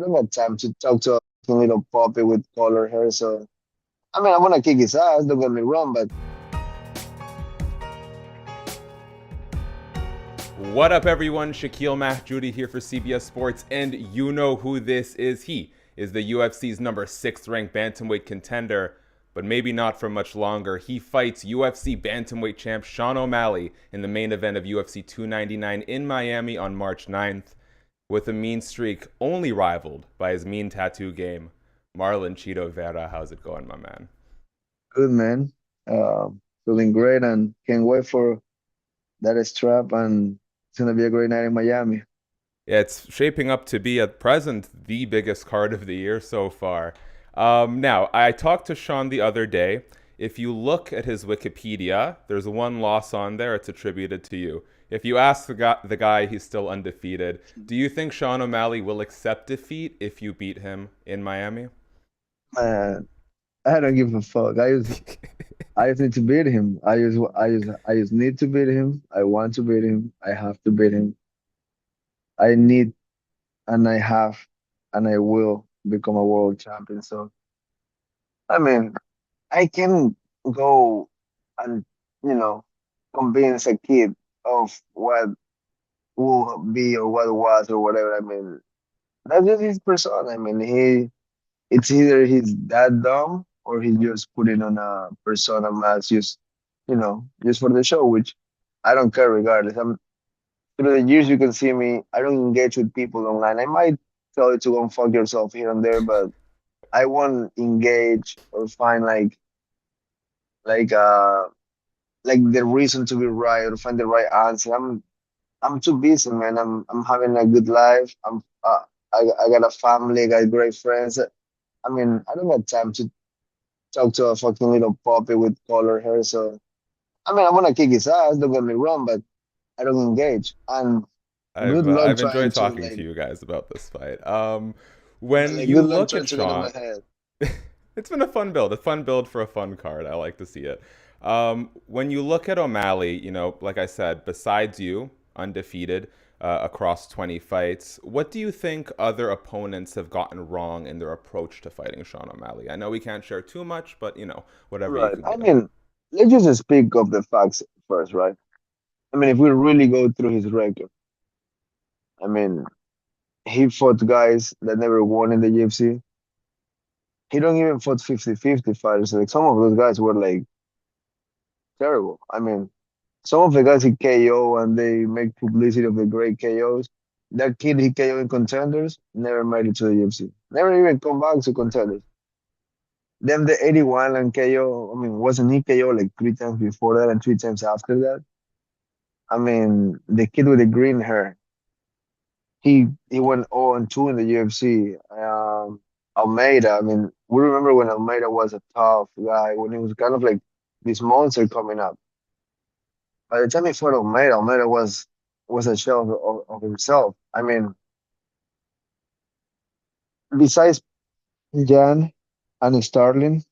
don't have time to talk to a little puppy with color hair. So I want to kick his ass. Don't get me wrong, but What up, everyone? Shakiel Mahjouri here for CBS Sports, and you know who this is. He is the UFC's number 6 ranked bantamweight contender, but maybe not for much longer. He fights UFC bantamweight champ Sean O'Malley in the main event of UFC 299 in Miami on March 9th, with a mean streak only rivaled by his mean tattoo game. Marlon Chito Vera, how's it going, my man? good man. Feeling great and can't wait for that strap. And it's gonna be a great night in Miami. Yeah, it's shaping up to be at present the biggest card of the year so far. Now, I talked to Sean the other day. If you look at his Wikipedia, there's one loss on there. It's attributed to you. If you ask the guy, he's still undefeated. Do you think Sean O'Malley will accept defeat if you beat him in Miami? Man, I don't give a fuck. I just need to beat him. I just need to beat him. I want to beat him. I have to beat him. I need and I have and I will become a world champion. So I mean, I can go and you know convince a kid of what will be or what was or whatever. That's just his persona. It's either he's that dumb or he's just putting on a persona mask just for the show, which I don't care regardless. Through the years you can see me, I don't engage with people online. I might tell you to go and fuck yourself here and there, but I won't engage or find like uh like the reason to be right or find the right answer. I'm too busy, man. I'm having a good life. I got a family, I got great friends. I don't have time to talk to a fucking little puppy with color hair. So I want to kick his ass. Don't get me wrong, but I don't engage. And I've good uh, luck I've trying enjoyed to talking to you guys about this fight. When like you good luck look trying at to get on Sean, my head. it's been a fun build for a fun card. I like to see it. When you look at O'Malley, like I said, besides you, undefeated across 20 fights, what do you think other opponents have gotten wrong in their approach to fighting Sean O'Malley? I know we can't share too much, but whatever you Right. can give. Let's just speak of the facts first, right? If we really go through his record, I mean, he fought guys that never won in the UFC. He don't even fought 50-50 fighters. Like some of those guys were like terrible. Some of the guys he KO and they make publicity of the great KOs. That kid he KO in contenders never made it to the UFC. Never even come back to contenders. Then the 81 and KO, wasn't he KO like 3 times before that and 3 times after that? The kid with the green hair, he went 0 and 2 in the UFC. Almeida, we remember when Almeida was a tough guy, when he was kind of like this monster coming up. By the time he fought Almeida, Almeida was a shell of himself. Besides Jan and Starling,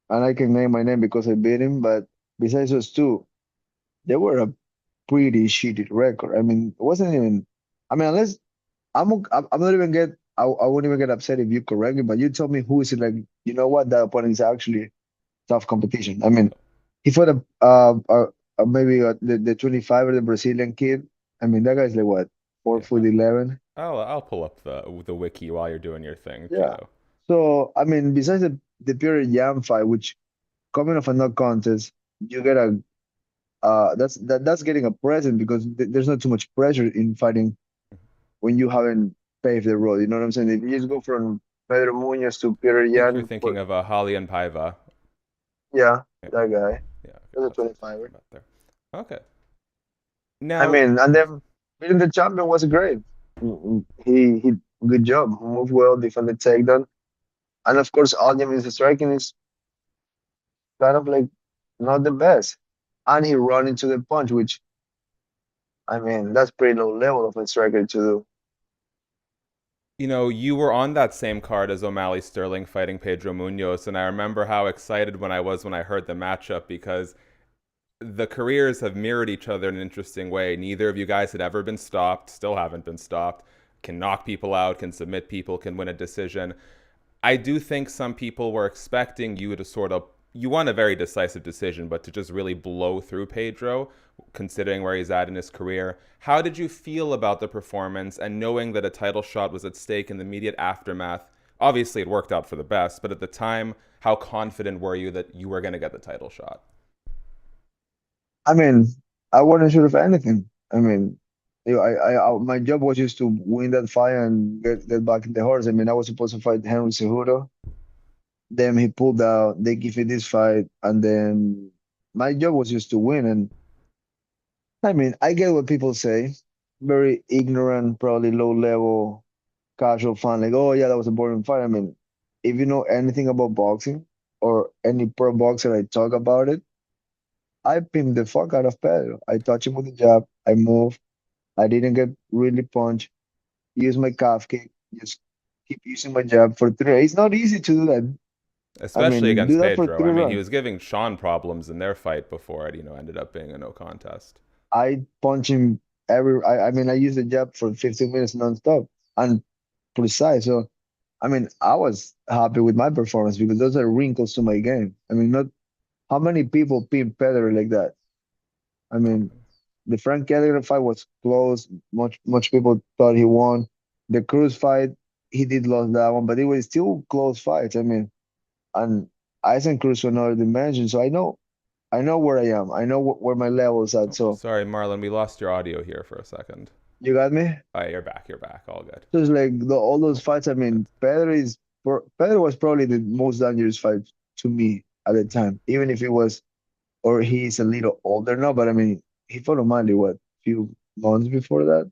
and I can name my name because I beat him, but besides those two, they were a pretty shitty record. It wasn't even. Unless I'm not even get. I wouldn't even get upset if you correct me, but you tell me who is it like. You know what? That opponent is actually tough competition. He fought maybe the 25 or the Brazilian kid. That guy's like what, four Yeah, foot 11. I'll pull up the wiki while you're doing your thing, Yeah. Cheeto. So besides the pure Yam fight, which coming off a no contest, you get a that's getting a present because there's not too much pressure in fighting when you haven't paved the road. You know what I'm saying? If you just go from Pedro Munhoz to Peter I think you're Yan, thinking of Holly and Paiva. yeah, Yeah, that guy, yeah, okay, that's a that's what I'm 25. talking about there. Okay. Now, And then beating the champion was great. He good job, moved well, defended takedown, and of course, Aljamain's striking is kind of like not the best, and he run into the punch, which that's pretty low level of a striker to do. you were on that same card as O'Malley Sterling fighting Pedro Munhoz, and I remember how excited when I was when I heard the matchup because the careers have mirrored each other in an interesting way. Neither of you guys had ever been stopped, still haven't been stopped. can knock people out, can submit people, can win a decision. I do think some people were expecting you to sort of, you won a very decisive decision, but to just really blow through Pedro, considering where he's at in his career. How did you feel about the performance and knowing that a title shot was at stake in the immediate aftermath? Obviously, it worked out for the best, but at the time, how confident were you that you were going to get the title shot? I mean, I wasn't sure of anything. I mean, my job was just to win that fight and get back in the horse. I mean, I was supposed to fight Henry Cejudo. Then he pulled out. They give me this fight, and then my job was just to win. And I mean, I get what people say. Very ignorant, probably low level, casual fan. Like, oh yeah, that was a boring fight. I mean, if you know anything about boxing or any pro boxer, I talk about it. I pinned the fuck out of Pedro. I touch him with a jab. I move. I didn't get really punched. Use my calf kick. Just keep using my jab for three. It's not easy to do that. I Especially mean, do against that for Pedro. three I mean, he rounds. was giving Sean problems in their fight before it, ended up being a no contest. I punch him I mean, I use the jab for 15 minutes nonstop and precise. So, I mean, I was happy with my performance because those are wrinkles to my game. I mean, not how many people pin Pedro like that. I mean, the Frank Edgar fight was close. Much people thought he won. The Cruz fight, he did lose that one, but it was still close fights. I mean, and I sent Cruz to another dimension, so I know where I am. I know where my level is at. Oh, So sorry, Marlon, we lost your audio here for a second. you got me. All right, you're back. You're back. All good. So it's like all those Oh, fights. I good. mean, Pedro was probably the most dangerous fight to me at the time, even if it was or he's a little older now. But I mean, he fought Omalley what few months before that.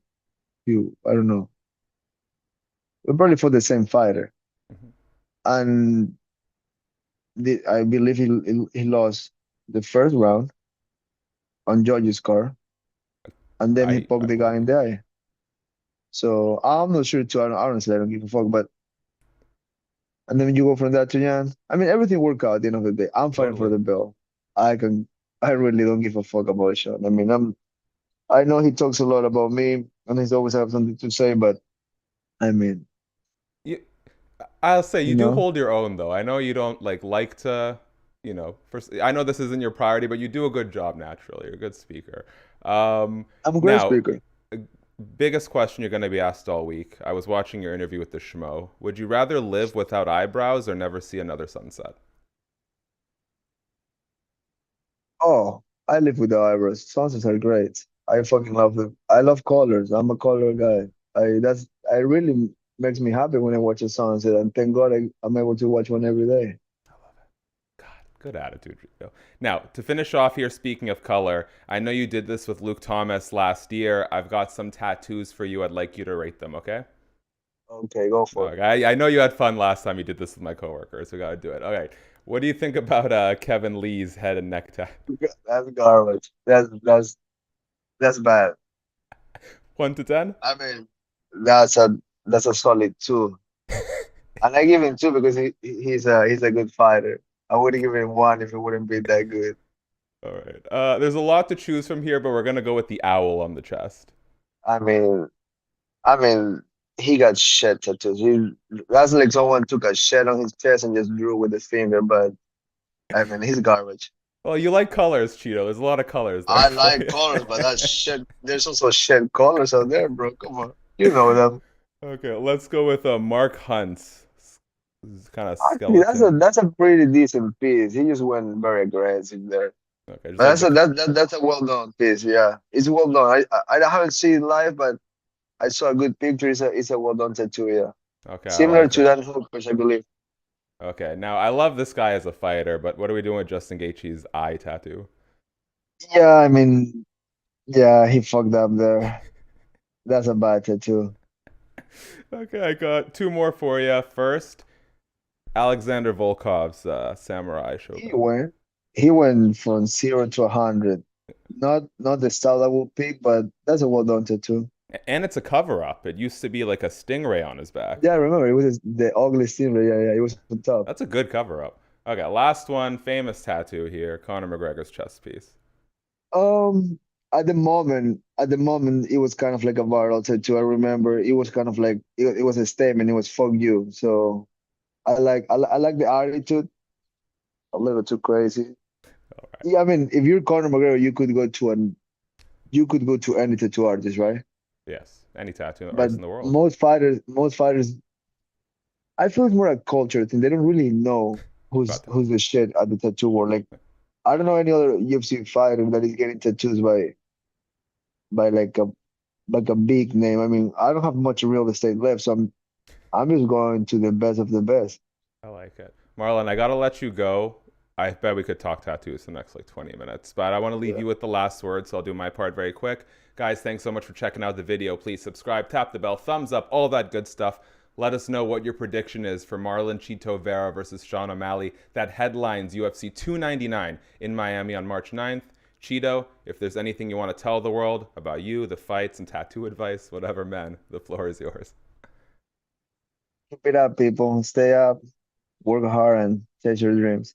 Few I don't know. We're probably for the same fighter, Mhm. and I believe he lost the first round on George's car, and then he I poked the guy believe in you. the eye. So I'm not sure too. Honestly, I don't give a fuck. But and then you go from that to Jan. I mean, everything worked out at the end of the day. I'm fighting for Totally. the belt. I can. I really don't give a fuck about Sean. I mean, I know he talks a lot about me, and he's always have something to say. But I mean, You, I'll say you you do know, hold your own though. I know you don't like to, first I know this isn't your priority, but you do a good job naturally. You're a good speaker. I'm a great Now, speaker. uh, biggest question you're going to be asked all week. I was watching your interview with the Schmo. Would you rather live without eyebrows or never see another sunset? Oh, I live with the eyebrows. Sunsets are great. I fucking love them. I love colors. I'm a color guy. I really makes me happy when I watch a sunset, and thank God I'm able to watch one every day. I love it. God, good attitude, Rico. Now, to finish off here, speaking of color, I know you did this with Luke Thomas last year. I've got some tattoos for you. I'd like you to rate them, okay? Okay, go for it. Okay, I know you had fun last time you did this with my coworkers. We got to do it. Okay. What do you think about Kevin Lee's head and neck tattoo? That's garbage. That's bad. 1 to 10? I mean, that's a that's a solid two, and I give him two because he's a good fighter. I would give him one if it wouldn't be that good. All right. There's a lot to choose from here, but we're gonna go with the owl on the chest. I mean, I mean, he got shed tattoos. That's like someone took a shed on his chest and just drew with his finger. But I mean, he's garbage. Well, you like colors, Cheeto. There's a lot of colors there I for like you. colors, but that's shed. There's also shed colors out there, bro. Come on, you know them. Okay, let's go with Mark Hunt's kind of Actually, skeleton. that's a pretty decent piece. He just went very aggressive there. Okay, just But like the. that's a well done piece. Yeah, it's well done. I haven't seen it live, but I saw a good picture. It's a well done tattoo. Yeah, Okay, I similar like to it. that hook, which I believe. Okay, now I love this guy as a fighter, but what are we doing with Justin Gaethje's eye tattoo? Yeah, I mean, yeah, he fucked up there. That's a bad tattoo. Okay, I got two more for you. First, Alexander Volkov's samurai He shogun. went he went from 0 to 100. Not the style I would pick, but that's a well done tattoo. And it's a cover up. It used to be like a stingray on his back. Yeah, I remember it was the ugly scenery. Yeah, it was on top. That's a good cover up. Okay, last one, famous tattoo here, Conor McGregor's chest piece. Um, at the moment, it was kind of like a viral tattoo. I remember it was kind of like it was a statement. It was "fuck you." So I like the attitude. A little too crazy. All right. Yeah, I mean, if you're Conor McGregor, you could go to any tattoo artist, right? Yes. Any tattoo But artist in the world. most fighters, I feel it's more a culture thing. They don't really know who's About that. who's the shit at the tattoo world. Like I don't know any other UFC fighter that is getting tattoos by like a big name. I mean, I don't have much real estate left, so I'm just going to the best of the best. I like it. Marlon, I gotta let you go. I bet we could talk tattoos the next like 20 minutes, but I want to leave Yeah. you with the last word, so I'll do my part very quick. Guys, thanks so much for checking out the video. Please subscribe, tap the bell, thumbs up, all that good stuff. Let us know what your prediction is for Marlon Chito Vera versus Sean O'Malley. That headlines UFC 299 in Miami on March 9th. Chito, if there's anything you want to tell the world about you, the fights, and tattoo advice, whatever, man, the floor is yours. Keep it up, people. Stay up, work hard, and chase your dreams.